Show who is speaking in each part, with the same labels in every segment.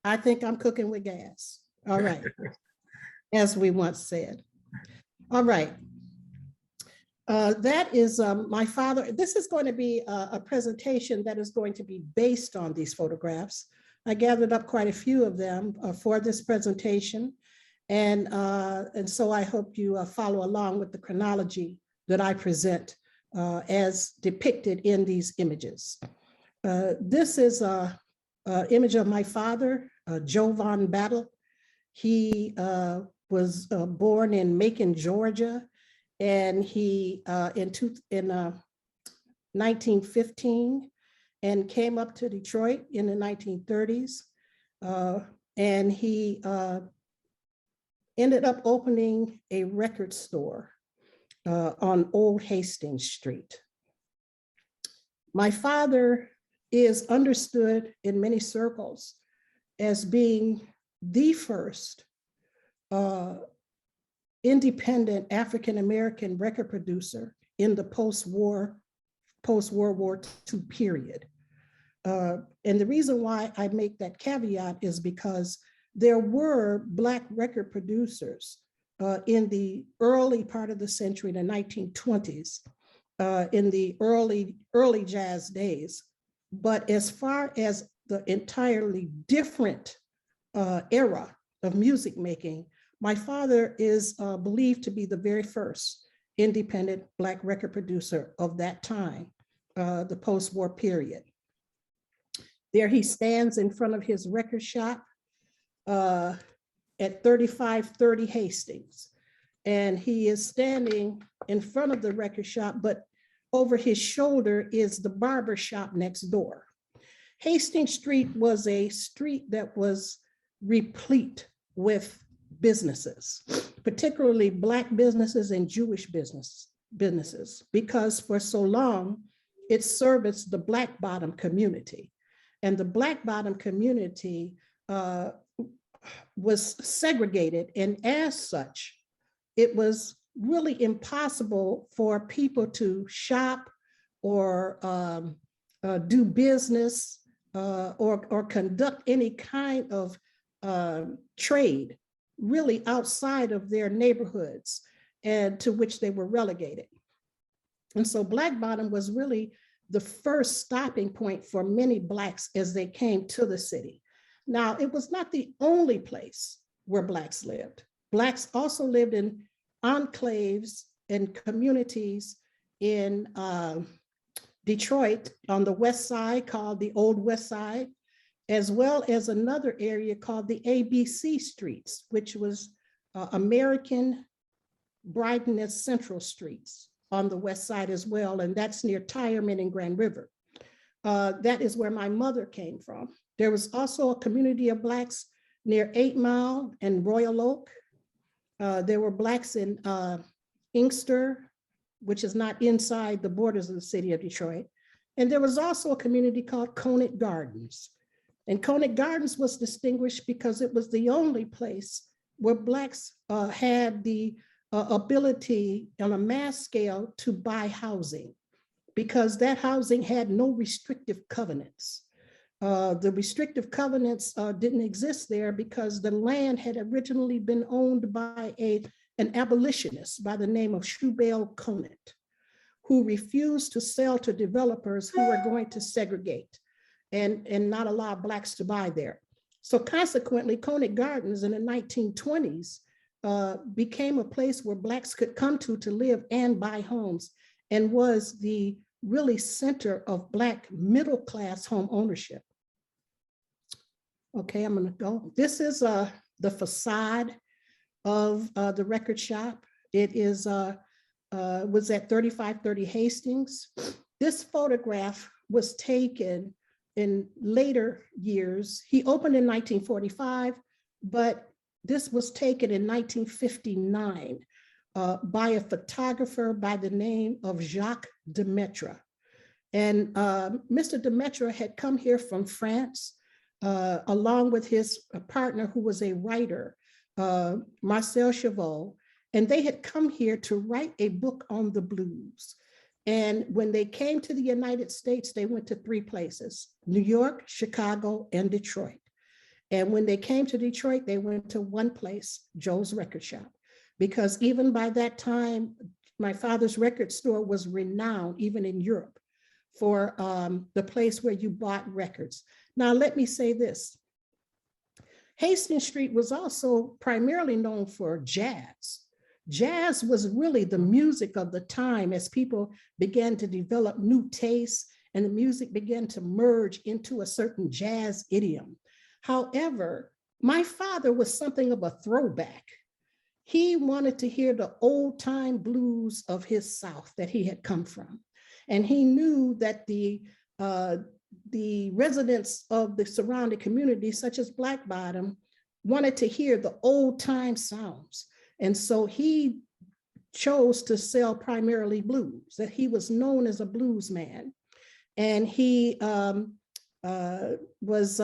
Speaker 1: I think I'm cooking with gas. All right, as we once said. All right. That is my father. This is going to be a presentation that is going to be based on these photographs. I gathered up quite a few of them for this presentation. And so I hope you follow along with the chronology that I present as depicted in these images. This is an image of my father, Jovan Battle. He was born in Macon, Georgia, and he in 1915 and came up to Detroit in the 1930s. And he ended up opening a record store on Old Hastings Street. My father is understood in many circles as being the first independent African-American record producer in the post-World War II period. And the reason why I make that caveat is because there were Black record producers in the early part of the century, the 1920s, in the early jazz days. But as far as the entirely different era of music making, my father is believed to be the very first independent Black record producer of that time, the post-war period. There he stands in front of his record shop at 3530 Hastings. And he is standing in front of the record shop, but over his shoulder is the barber shop next door. Hastings Street was a street that was replete with businesses, particularly Black businesses and Jewish businesses, because for so long it serviced the Black Bottom community. And the Black Bottom community was segregated, and as such, it was really impossible for people to shop or do business or conduct any kind of trade really outside of their neighborhoods and to which they were relegated. And so Black Bottom was really the first stopping point for many Blacks as they came to the city. Now, it was not the only place where Blacks lived. Blacks also lived in enclaves and communities in Detroit on the west side called the Old West Side, as well as another area called the ABC Streets, which was American, Brighton, and Central Streets on the west side as well, and that's near Tyerman and Grand River. That is where my mother came from. There was also a community of Blacks near 8 Mile and Royal Oak. There were Blacks in Inkster, which is not inside the borders of the city of Detroit. And there was also a community called Conant Gardens. And Conant Gardens was distinguished because it was the only place where Blacks had the ability on a mass scale to buy housing, because that housing had no restrictive covenants. The restrictive covenants didn't exist there because the land had originally been owned by an abolitionist by the name of Shubel Conant, who refused to sell to developers who were going to segregate and not allow Blacks to buy there. So consequently, Conant Gardens in the 1920s became a place where Blacks could come to live and buy homes, and was the really center of Black middle class home ownership. Okay, I'm gonna go. This is the facade of the record shop. It is was at 3530 Hastings. This photograph was taken in later years. He opened in 1945, but this was taken in 1959 by a photographer by the name of Jacques Demetre. And Mr. Demetre had come here from France along with his partner, who was a writer, Marcel Chauveau, and they had come here to write a book on the blues. And when they came to the United States, they went to 3 places: New York, Chicago, and Detroit. And when they came to Detroit, they went to one place, Joe's Record Shop, because even by that time, my father's record store was renowned, even in Europe, for the place where you bought records. Now, let me say this. Hastings Street was also primarily known for jazz. Jazz was really the music of the time as people began to develop new tastes and the music began to merge into a certain jazz idiom. However, my father was something of a throwback. He wanted to hear the old time blues of his South that he had come from. And he knew that the residents of the surrounding communities, such as Black Bottom, wanted to hear the old time sounds. And so he chose to sell primarily blues, that he was known as a blues man. And he was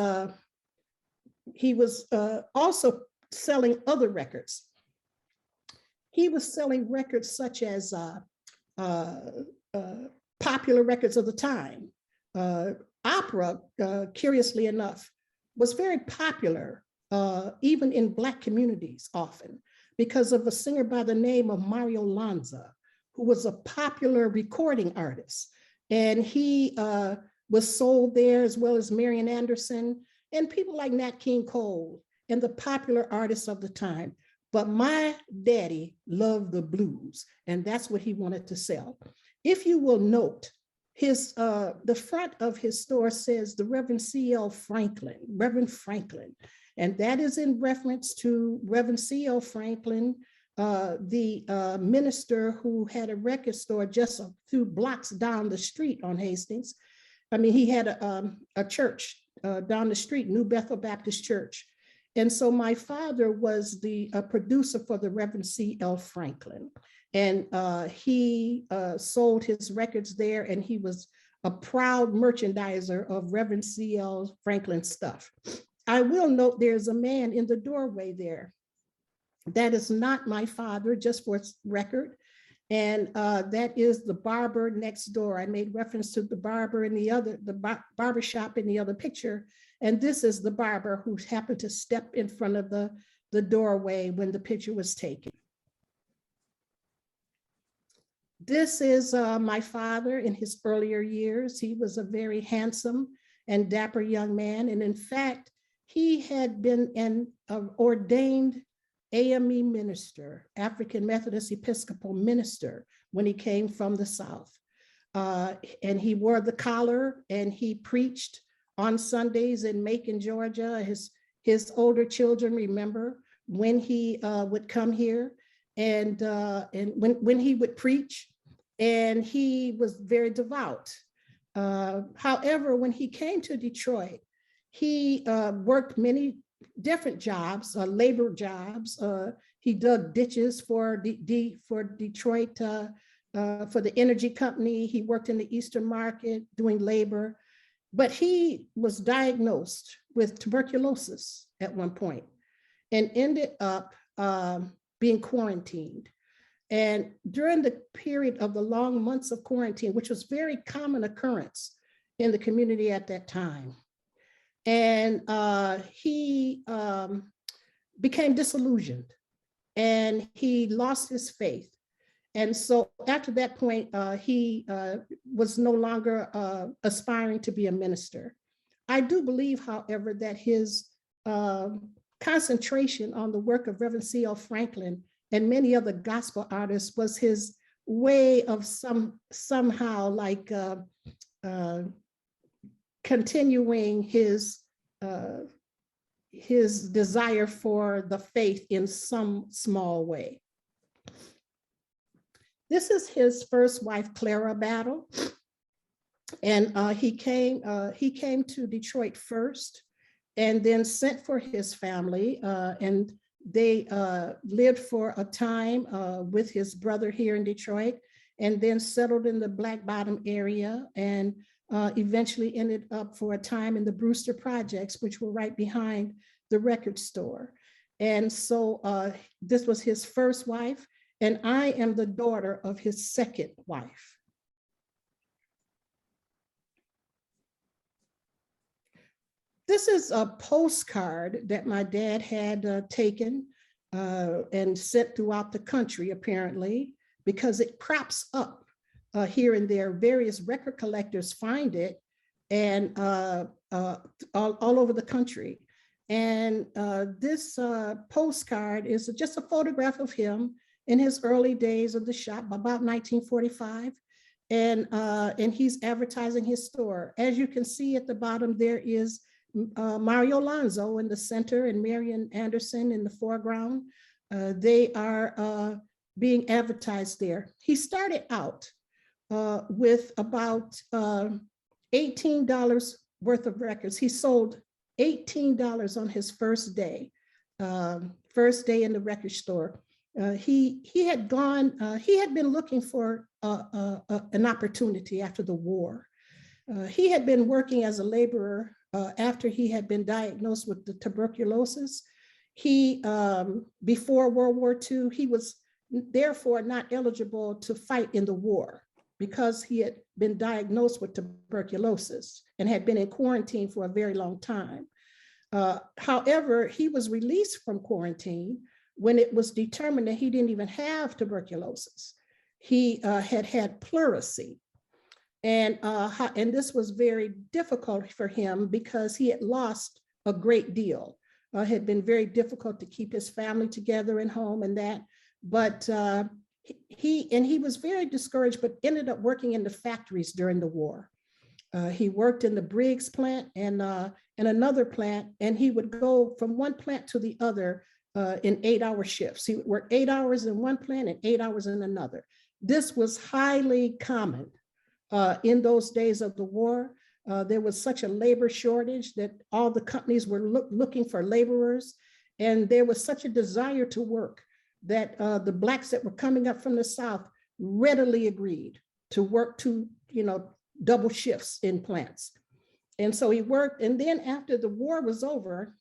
Speaker 1: also selling other records. He was selling records such as popular records of the time. Opera, curiously enough, was very popular, even in Black communities often, because of a singer by the name of Mario Lanza, who was a popular recording artist. And he was sold there, as well as Marian Anderson and people like Nat King Cole and the popular artists of the time. But my daddy loved the blues, and that's what he wanted to sell. If you will note, the front of his store says the Reverend C.L. Franklin, Reverend Franklin, and that is in reference to Reverend C.L. Franklin, the minister who had a record store just a few blocks down the street on Hastings. I mean, he had a church down the street, New Bethel Baptist Church. And so my father was the producer for the Reverend C.L. Franklin. And he sold his records there, and he was a proud merchandiser of Reverend C.L. Franklin stuff. I will note there's a man in the doorway there. That is not my father, just for record. And that is the barber next door. I made reference to the barber in the barber shop in the other picture. And this is the barber who happened to step in front of the doorway when the picture was taken. This is my father in his earlier years. He was a very handsome and dapper young man. And in fact, he had been an ordained AME minister, African Methodist Episcopal minister, when he came from the South. And he wore the collar and he preached on Sundays in Macon, Georgia. His older children remember when he would come here and when he would preach, and he was very devout. However, when he came to Detroit, he worked many different jobs, labor jobs. He dug ditches for Detroit, for the energy company. He worked in the Eastern Market doing labor, but he was diagnosed with tuberculosis at one point and ended up being quarantined. And during the period of the long months of quarantine, which was very common occurrence in the community at that time, and he became disillusioned and he lost his faith. And so after that point, he was no longer aspiring to be a minister. I do believe, however, that his concentration on the work of Reverend C.L. Franklin and many other gospel artists was his way of somehow like continuing his desire for the faith in some small way. This is his first wife, Clara Battle, and he came to Detroit first, and then sent for his family, and they lived for a time with his brother here in Detroit, and then settled in the Black Bottom area, and eventually ended up for a time in the Brewster Projects, which were right behind the record store. And so this was his first wife, and I am the daughter of his second wife. This is a postcard that my dad had taken and sent throughout the country, apparently, because it crops up here and there. Various record collectors find it, and all over the country. And this postcard is just a photograph of him in his early days of the shop, about 1945. And he's advertising his store. As you can see at the bottom, there is Mario Lanzo in the center and Marian Anderson in the foreground. They are being advertised there. He started out with about $18 worth of records. He sold $18 on his first day in the record store. He had been looking for an opportunity after the war. He had been working as a laborer after he had been diagnosed with the tuberculosis. Before World War II, he was therefore not eligible to fight in the war because he had been diagnosed with tuberculosis and had been in quarantine for a very long time. However, he was released from quarantine when it was determined that he didn't even have tuberculosis. He had pleurisy. And this was very difficult for him because he had lost a great deal. It had been very difficult to keep his family together and home and that. But he was very discouraged, but ended up working in the factories during the war. He worked in the Briggs plant and another plant, and he would go from one plant to the other in 8-hour shifts. He would work 8 hours in one plant and 8 hours in another. This was highly common in those days of the war. There was such a labor shortage that all the companies were looking for laborers, and there was such a desire to work that the Blacks that were coming up from the South readily agreed to work double shifts in plants. And so he worked, and then after the war was over,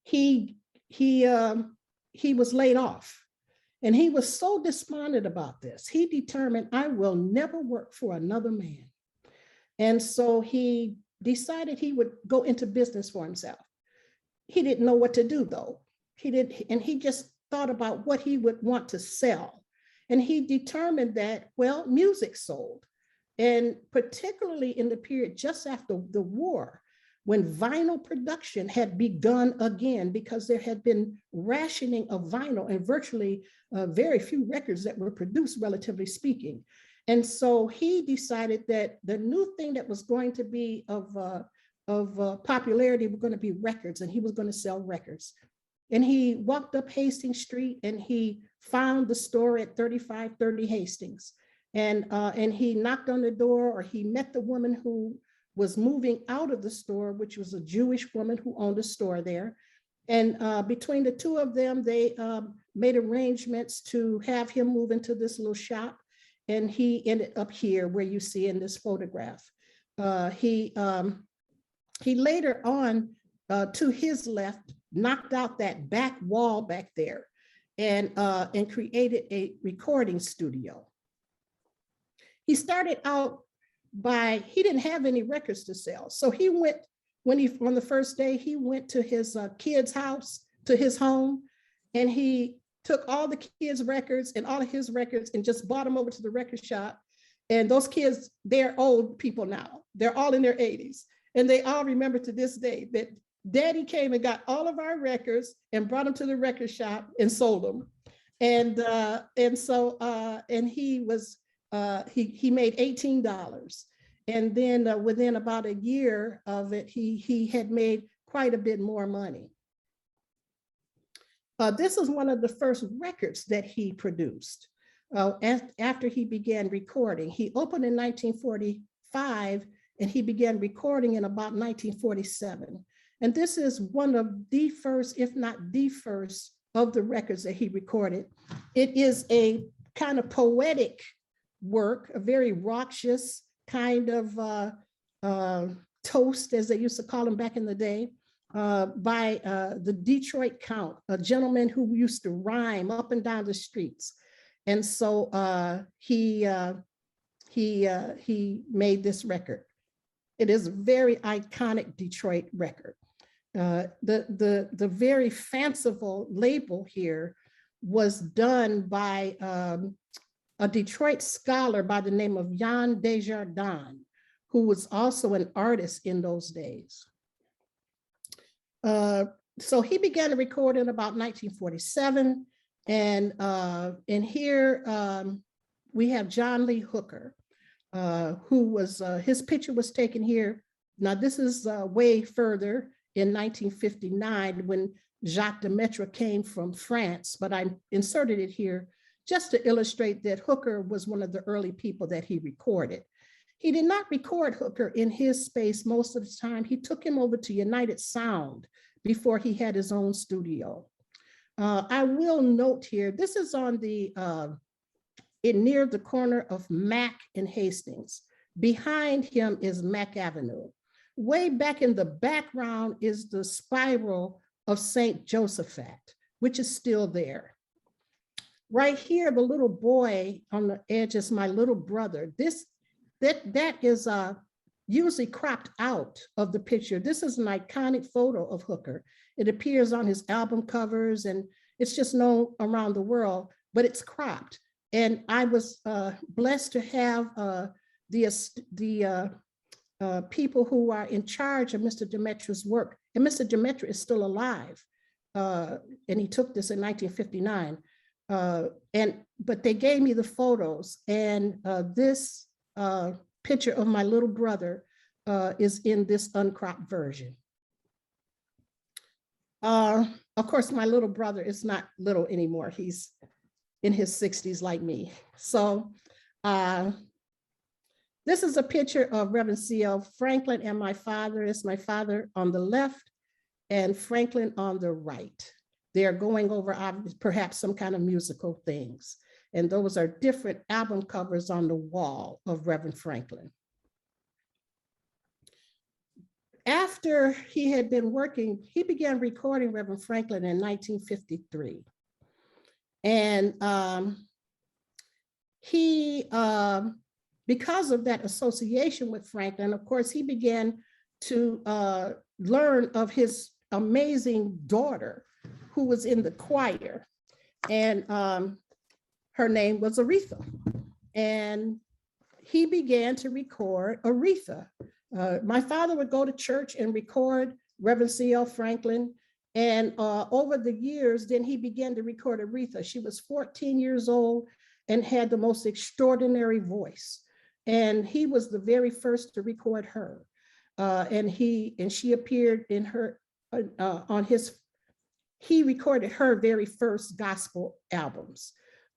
Speaker 1: he was laid off. And he was so despondent about this. He determined, I will never work for another man. And so he decided he would go into business for himself. He didn't know what to do though. He just thought about what he would want to sell. And he determined that, well, music sold. And particularly in the period just after the war, when vinyl production had begun again, because there had been rationing of vinyl and virtually very few records that were produced, relatively speaking. And so he decided that the new thing that was going to be of popularity were going to be records, and he was going to sell records. And he walked up Hastings Street and he found the store at 3530 Hastings. And he knocked on the door, or he met the woman who was moving out of the store, which was a Jewish woman who owned a store there. And between the two of them, they made arrangements to have him move into this little shop. And he ended up here where you see in this photograph. He later on, to his left, knocked out that back wall back there and created a recording studio. He started out he didn't have any records to sell. So he went, on the first day, he went to his kid's house, to his home, and he took all the kids' records and all of his records and just brought them over to the record shop. And those kids, they're old people now. They're all in their 80s. And they all remember to this day that Daddy came and got all of our records and brought them to the record shop and sold them. And he made $18. And then within about a year of it, he had made quite a bit more money. This is one of the first records that he produced after he began recording. He opened in 1945 and he began recording in about 1947. And this is one of the first, if not the first, of the records that he recorded. It is a kind of poetic work, a very raucous kind of toast, as they used to call them back in the day, by the Detroit Count, a gentleman who used to rhyme up and down the streets. And so he made this record. It is a very iconic Detroit record. The very fanciful label here was done by a Detroit scholar by the name of Jan Desjardins, who was also an artist in those days. So he began to record in about 1947. And here we have John Lee Hooker, who was, his picture was taken here. Now this is way further in 1959 when Jacques Demetre came from France, but I inserted it here just to illustrate that Hooker was one of the early people that he recorded. He did not record Hooker in his space most of the time. He took him over to United Sound before he had his own studio. I will note here, this is on the, near the corner of Mack and Hastings. Behind him is Mack Avenue. Way back in the background is the spiral of St. Josaphat, which is still there. Right here, the little boy on the edge is my little brother. That is usually cropped out of the picture. This is an iconic photo of Hooker. It appears on his album covers and it's just known around the world, but it's cropped. And I was blessed to have the people who are in charge of Mr. Demetre's work. And Mr. Demetre is still alive. And he took this in 1959. But they gave me the photos, and this picture of my little brother is in this uncropped version. Of course, my little brother is not little anymore. He's in his 60s like me. So this is a picture of Reverend C.L. Franklin and my father. It's my father on the left and Franklin on the right. They're going over perhaps some kind of musical things. And those are different album covers on the wall of Reverend Franklin. After he had been working, he began recording Reverend Franklin in 1953. And because of that association with Franklin, of course, he began to learn of his amazing daughter who was in the choir. And her name was Aretha. And he began to record Aretha. My father would go to church and record Reverend C.L. Franklin. And over the years, then he began to record Aretha. She was 14 years old and had the most extraordinary voice. And he was the very first to record her. And she appeared in her, he recorded her very first gospel albums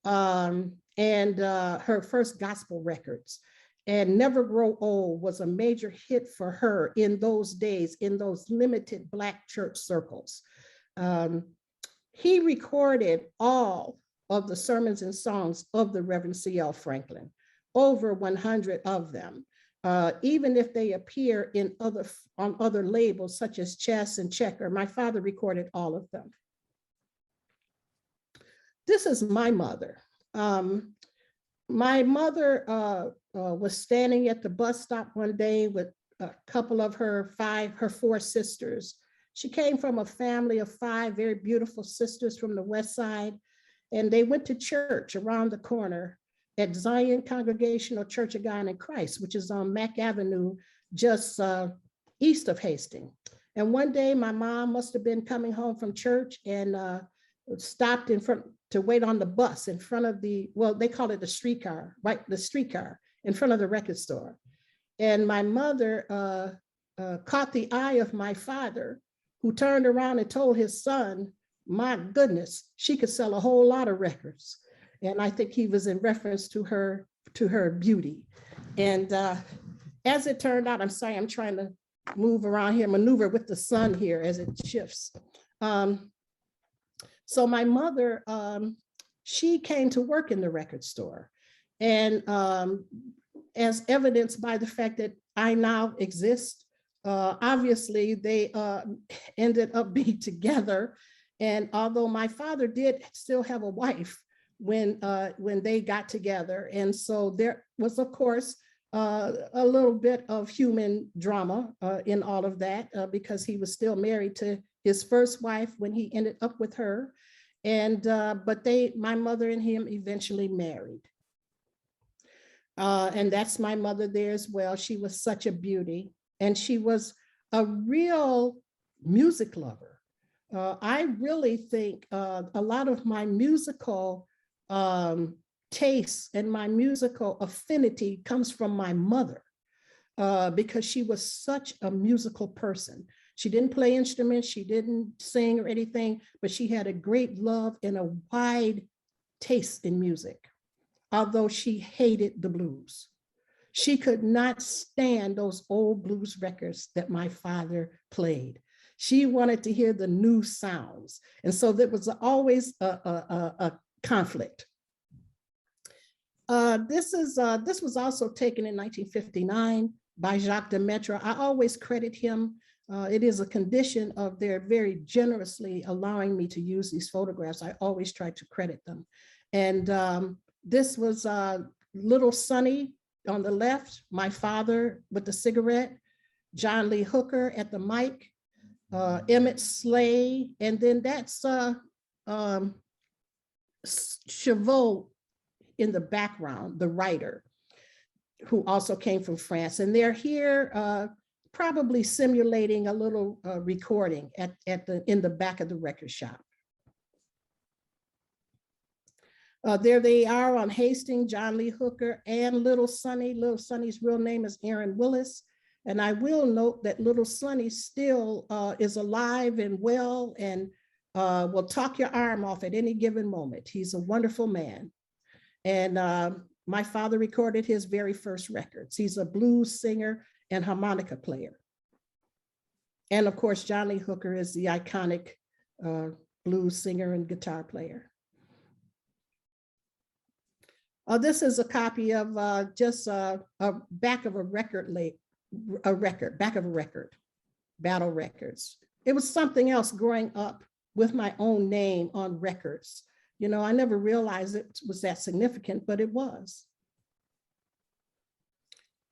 Speaker 1: and her first gospel records. And Never Grow Old was a major hit for her in those days, in those limited Black church circles. He recorded all of the sermons and songs of the Reverend C.L. Franklin, over 100 of them, even if they appear on other labels such as Chess and Checker. My father recorded all of them. This is my mother. My mother was standing at the bus stop one day with a couple of her four sisters. She came from a family of 5 very beautiful sisters from the West Side, and they went to church around the corner at Zion Congregational Church of God in Christ, which is on Mack Avenue, just east of Hastings. And one day my mom must have been coming home from church and stopped in front to wait on the bus in front of they call it the streetcar, right? The streetcar in front of the record store. And my mother caught the eye of my father, who turned around and told his son, my goodness, she could sell a whole lot of records. And I think he was in reference to her beauty. And as it turned out, I'm sorry, I'm trying to move around here, maneuver with the sun here as it shifts. So my mother, she came to work in the record store. And as evidenced by the fact that I now exist, obviously they ended up being together. And although my father did still have a wife when they got together. And so there was, of course, a little bit of human drama in all of that because he was still married to his first wife when he ended up with her. And but my mother and him eventually married. And that's my mother there as well. She was such a beauty, and she was a real music lover. I really think a lot of my musical taste and my musical affinity comes from my mother because she was such a musical person. She didn't play instruments, she didn't sing or anything, but she had a great love and a wide taste in music, although she hated the blues. She could not stand those old blues records that my father played. She wanted to hear the new sounds. And so there was always a conflict. This was also taken in 1959 by Jacques Demetre. I always credit him. It is a condition of their very generously allowing me to use these photographs. I always try to credit them. And this was Little Sonny on the left, my father with the cigarette, John Lee Hooker at the mic, Emmett Slade, and then that's Chauveau in the background, the writer, who also came from France. And they're here probably simulating a little recording in the back of the record shop. There they are on Hastings, John Lee Hooker and Little Sonny. Little Sonny's real name is Aaron Willis. And I will note that Little Sonny still is alive and well and will talk your arm off at any given moment. He's a wonderful man. And my father recorded his very first records. He's a blues singer and harmonica player. And of course, John Lee Hooker is the iconic blues singer and guitar player. This is a copy of just a back of a record, back of a record, Battle Records. It was something else growing up with my own name on records. You know, I never realized it was that significant, but it was.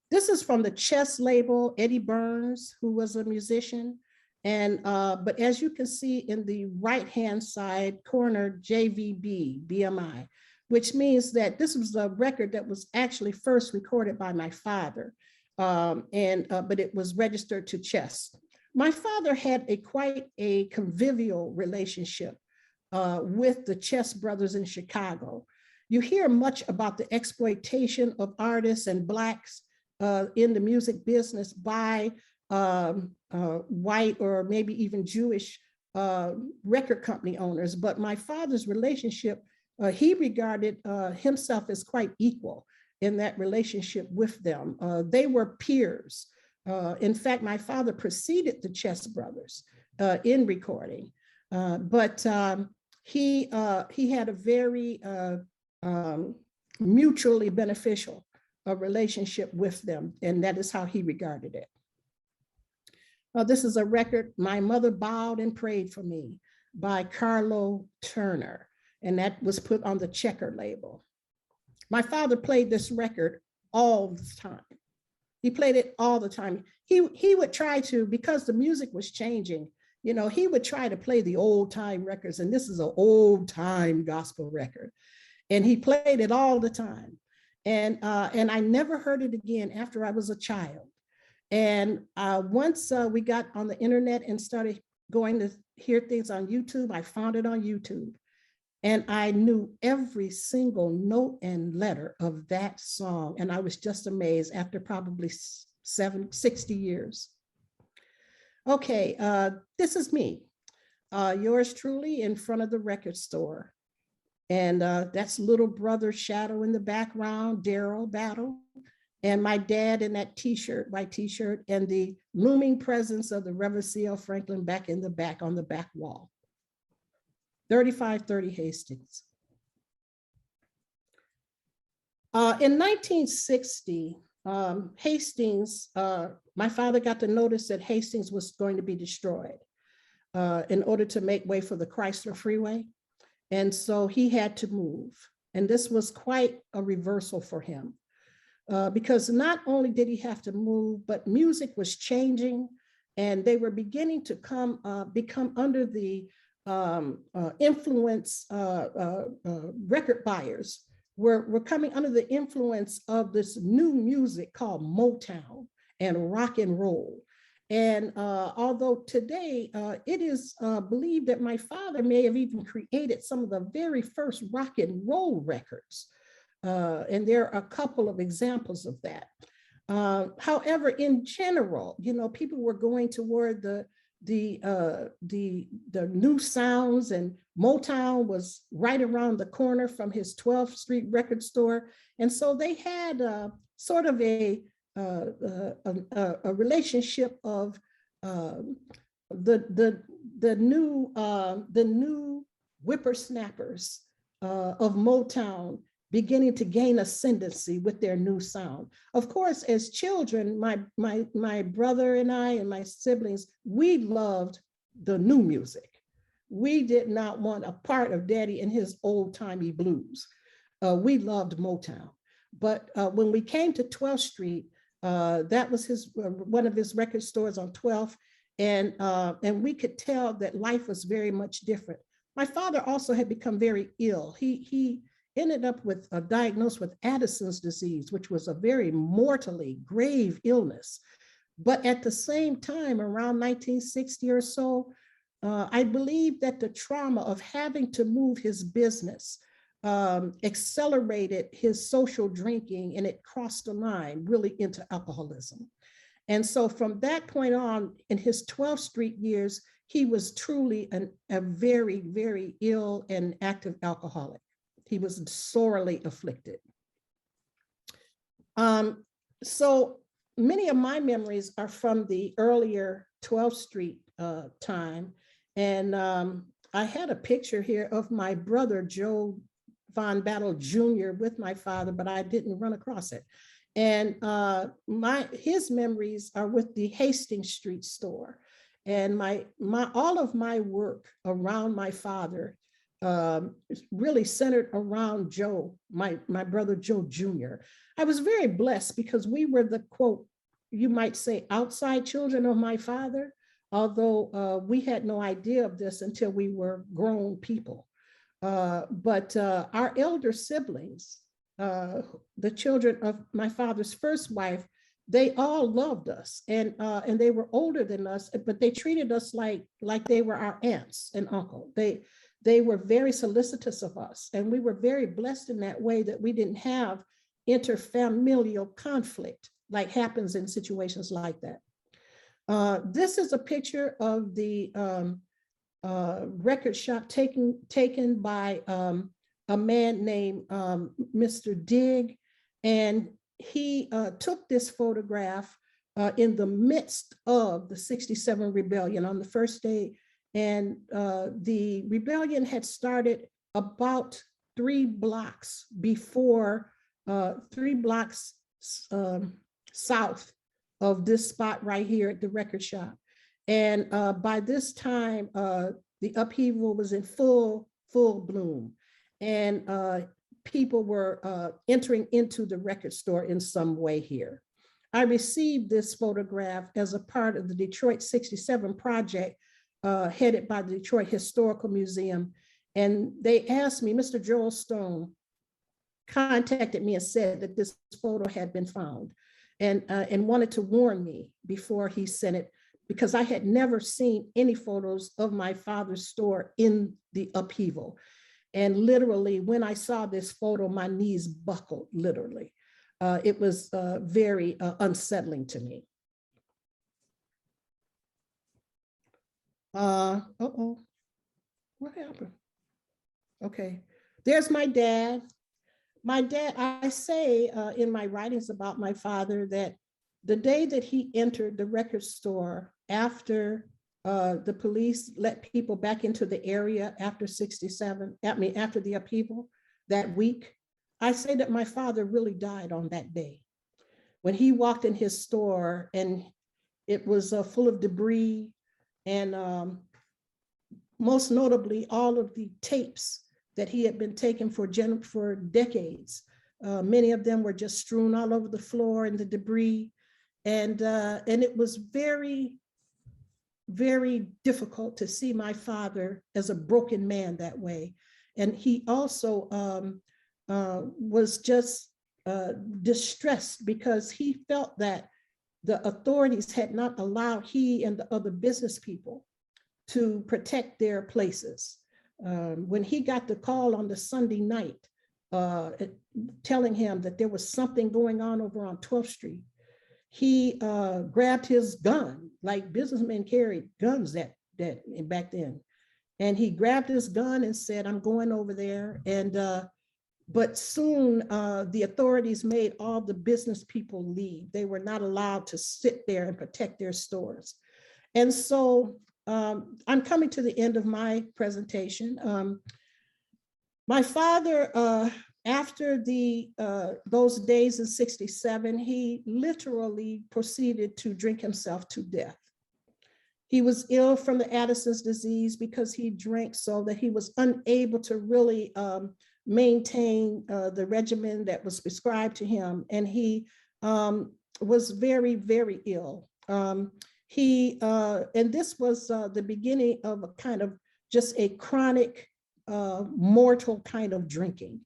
Speaker 1: This is from the Chess label, Eddie Burns, who was a musician. And, but as you can see in the right-hand side corner, JVB, BMI, which means that this was a record that was actually first recorded by my father, but it was registered to Chess. My father had quite a convivial relationship with the Chess brothers in Chicago. You hear much about the exploitation of artists and Blacks in the music business by white or maybe even Jewish record company owners, but my father's relationship, he regarded himself as quite equal in that relationship with them. They were peers. In fact, my father preceded the Chess brothers in recording, but he had a very mutually beneficial relationship with them, and that is how he regarded it. This is a record, My Mother Bowed and Prayed for Me, by Carlo Turner, and that was put on the Checker label. My father played this record all the time. He played it all the time. He would try to, because the music was changing, you know, he would try to play the old time records, and this is an old time gospel record. And he played it all the time. And I never heard it again after I was a child. And once we got on the internet and started going to hear things on YouTube, I found it on YouTube. And I knew every single note and letter of that song. And I was just amazed after probably 60 years. Okay, this is me, yours truly in front of the record store. And that's little brother Shadow in the background, Daryl Battle. And my dad in that t-shirt, white t-shirt, and the looming presence of the Reverend C.L. Franklin back in the back on the back wall. 3530 Hastings. In 1960, Hastings, my father got the notice that Hastings was going to be destroyed in order to make way for the Chrysler Freeway. And so he had to move. And this was quite a reversal for him. because not only did he have to move, but music was changing, and they were beginning to become under the influence. Record buyers were coming under the influence of this new music called Motown and rock and roll. And although today it is believed that my father may have even created some of the very first rock and roll records. And there are a couple of examples of that. However, in general, people were going toward the new sounds, and Motown was right around the corner from his 12th Street record store. And so they had sort of a relationship of the new whippersnappers of Motown beginning to gain ascendancy with their new sound. Of course, as children, my brother and I and my siblings, we loved the new music. We did not want a part of Daddy and his old-timey blues. We loved Motown. But when we came to 12th Street, that was one of his record stores on 12th, and we could tell that life was very much different. My father also had become very ill. He ended up with diagnosed with Addison's disease, which was a very mortally grave illness. But at the same time, around 1960 or so, I believe that the trauma of having to move his business accelerated his social drinking, and it crossed the line really into alcoholism. And so from that point on, in his 12th Street years, he was truly a very, very ill and active alcoholic. He was sorely afflicted. So many of my memories are from the earlier 12th Street time. And I had a picture here of my brother, Joe Von Battle Jr. with my father, but I didn't run across it. And his memories are with the Hastings Street store. And all of my work around my father really centered around Joe, my brother Joe Jr. I was very blessed because we were the, quote, you might say, outside children of my father, although we had no idea of this until we were grown people. But our elder siblings, the children of my father's first wife, they all loved us, and they were older than us, but they treated us like they were our aunts and uncle. They were very solicitous of us, and we were very blessed in that way that we didn't have interfamilial conflict like happens in situations like that. This is a picture of the record shop taken by a man named Mr. Digg, and he took this photograph in the midst of the '67 rebellion on the first day. And the rebellion had started about 3 blocks before, 3 blocks south of this spot right here at the record shop. And by this time, the upheaval was in full bloom. And people were entering into the record store in some way here. I received this photograph as a part of the Detroit '67 project headed by the Detroit Historical Museum. And they asked me, Mr. Joel Stone contacted me and said that this photo had been found, and wanted to warn me before he sent it, because I had never seen any photos of my father's store in the upheaval. And literally, when I saw this photo, my knees buckled, literally. It was very unsettling to me. Uh-oh, what happened? Okay, there's my dad. My dad, I say in my writings about my father that the day that he entered the record store after the police let people back into the area after after the upheaval that week, I say that my father really died on that day. When he walked in his store and it was full of debris, and most notably all of the tapes that he had been taking for decades Many of them were just strewn all over the floor in the debris. And it was very, very difficult to see my father as a broken man that way. And he also was just distressed because he felt that the authorities had not allowed he and the other business people to protect their places. When he got the call on the Sunday night, telling him that there was something going on over on 12th Street, he grabbed his gun, like businessmen carried guns that back then. And he grabbed his gun and said, I'm going over there. And but soon the authorities made all the business people leave. They were not allowed to sit there and protect their stores. And so I'm coming to the end of my presentation. My father, after those days in '67, he literally proceeded to drink himself to death. He was ill from the Addison's disease because he drank so that he was unable to really maintain the regimen that was prescribed to him. And he was very, very ill. And this was the beginning of a kind of just a chronic, mortal kind of drinking.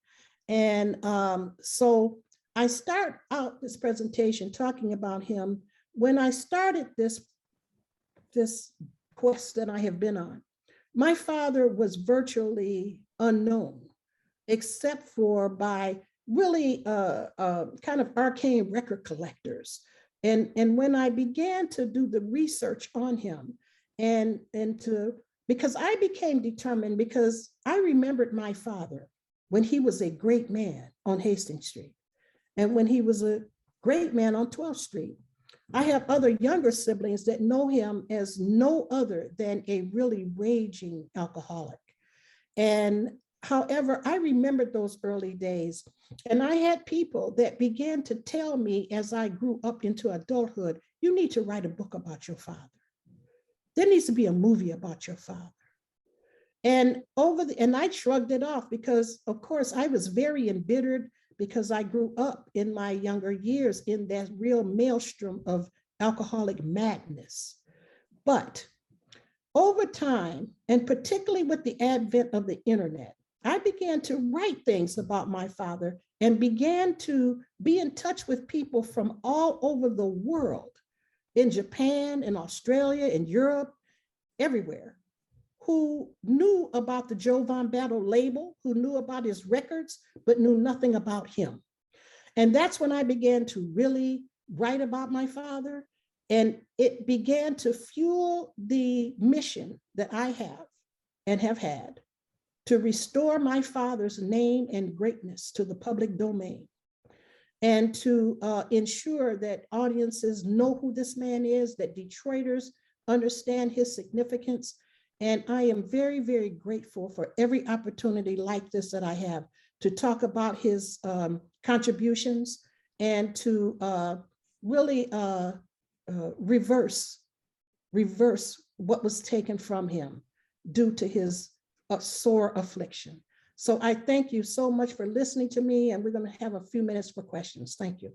Speaker 1: And so I start out this presentation talking about him. When I started this quest that I have been on, my father was virtually unknown, except for by really kind of arcane record collectors. And when I began to do the research on him because I became determined, because I remembered my father when he was a great man on Hastings Street and when he was a great man on 12th Street. I have other younger siblings that know him as no other than a really raging alcoholic. And however, I remembered those early days, and I had people that began to tell me as I grew up into adulthood, you need to write a book about your father. There needs to be a movie about your father. And I shrugged it off because, of course, I was very embittered because I grew up in my younger years in that real maelstrom of alcoholic madness. But over time, and particularly with the advent of the internet, I began to write things about my father and began to be in touch with people from all over the world, in Japan, in Australia, in Europe, everywhere, who knew about the Joe Von Battle label, who knew about his records, but knew nothing about him. And that's when I began to really write about my father. And it began to fuel the mission that I have and have had to restore my father's name and greatness to the public domain, and to ensure that audiences know who this man is, that Detroiters understand his significance. And I am very, very grateful for every opportunity like this that I have to talk about his contributions and to really reverse what was taken from him due to his sore affliction. So I thank you so much for listening to me, and we're going to have a few minutes for questions. Thank you.